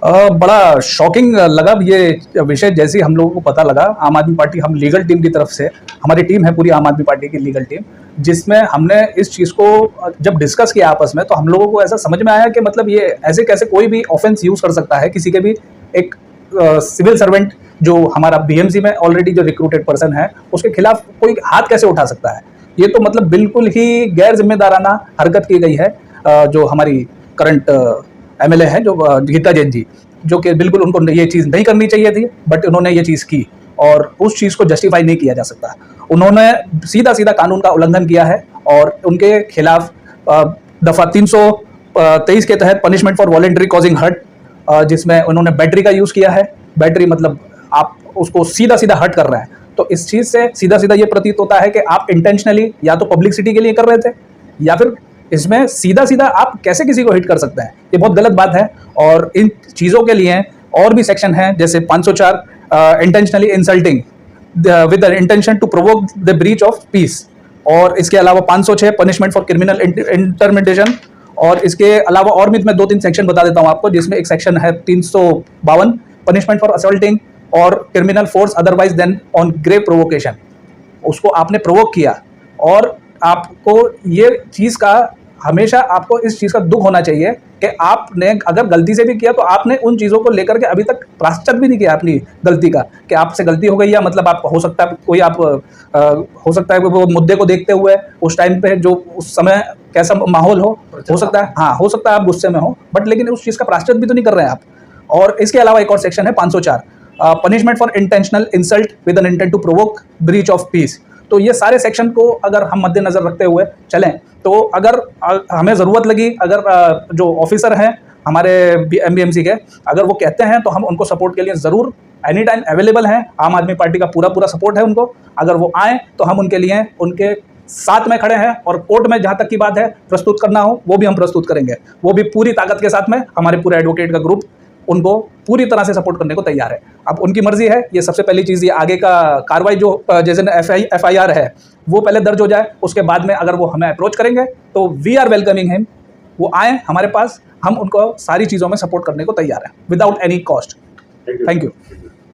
बड़ा शॉकिंग लगा ये विषय। जैसे ही हम लोगों को पता लगा, आम आदमी पार्टी, हम लीगल टीम की तरफ से, हमारी टीम है पूरी आम आदमी पार्टी की लीगल टीम, जिसमें हमने इस चीज़ को जब डिस्कस किया आपस में, तो हम लोगों को ऐसा समझ में आया कि मतलब ये ऐसे कैसे कोई भी ऑफेंस यूज़ कर सकता है किसी के भी एक सिविल सर्वेंट जो हमारा बीएमसी में ऑलरेडी जो रिक्रूटेड पर्सन है उसके खिलाफ कोई हाथ कैसे उठा सकता है। ये तो मतलब बिल्कुल ही गैर जिम्मेदाराना हरकत की गई है। जो हमारी करंट एमएलए है जो गीता जैन जी, जो कि बिल्कुल उनको ये चीज़ नहीं करनी चाहिए थी, बट उन्होंने ये चीज़ की और उस चीज़ को जस्टिफाई नहीं किया जा सकता। उन्होंने सीधा सीधा कानून का उल्लंघन किया है और उनके खिलाफ दफ़ा 323 के तहत punishment for voluntary causing hurt, जिसमें उन्होंने बैटरी का यूज़ किया है। बैटरी मतलब आप उसको सीधा सीधा हर्ट कर रहे हैं, तो इस चीज़ से सीधा सीधा ये प्रतीत होता है कि आप इंटेंशनली या तो पब्लिसिटी के लिए कर रहे थे, या फिर इसमें सीधा सीधा आप कैसे किसी को हिट कर सकते हैं। ये बहुत गलत बात है और इन चीज़ों के लिए और भी सेक्शन हैं, जैसे 504 intentionally insulting with the intention to provoke the breach of peace, और इसके अलावा 506 पनिशमेंट फॉर क्रिमिनल इंटरमिटेशन, और इसके अलावा और भी मैं 2-3 सेक्शन बता देता हूँ आपको, जिसमें एक सेक्शन है 352 पनिशमेंट फॉर असल्टिंग और criminal force otherwise than on grave provocation. उसको आपने प्रोवोक किया और आपको ये चीज़ का हमेशा आपको इस चीज़ का दुख होना चाहिए कि आपने अगर गलती से भी किया तो आपने उन चीज़ों को लेकर के अभी तक प्रायश्चित भी नहीं किया अपनी गलती का, कि आपसे गलती हो गई, या मतलब आप हो सकता है कोई आप हो सकता है वो मुद्दे को देखते हुए उस टाइम पे जो उस समय कैसा माहौल हो सकता है, हाँ हो सकता है आप गुस्से में हो, बट लेकिन उस चीज़ का प्रायश्चित भी तो नहीं कर रहे हैं आप। और इसके अलावा एक और सेक्शन है 504 punishment for intentional insult with an intent to provoke breach of peace. तो ये सारे सेक्शन को अगर हम मद्देनजर रखते हुए चलें, तो अगर हमें ज़रूरत लगी, अगर जो ऑफिसर हैं हमारे एमबीएमसी के, अगर वो कहते हैं तो हम उनको सपोर्ट के लिए ज़रूर एनी टाइम अवेलेबल हैं। आम आदमी पार्टी का पूरा सपोर्ट है उनको। अगर वो आएँ तो हम उनके लिए उनके साथ में खड़े हैं, और कोर्ट में जहाँ तक की बात है प्रस्तुत करना हो वो भी हम प्रस्तुत करेंगे, वो भी पूरी ताकत के साथ में। हमारे पूरे एडवोकेट का ग्रुप उनको पूरी तरह से सपोर्ट करने को तैयार है। अब उनकी मर्जी है, ये सबसे पहली चीज़, ये आगे का कार्रवाई जो जैसे एफआईआर है वो पहले दर्ज हो जाए, उसके बाद में अगर वो हमें अप्रोच करेंगे तो वी आर वेलकमिंग हिम। वो आए हमारे पास, हम उनको सारी चीज़ों में सपोर्ट करने को तैयार हैं without any cost. Thank you.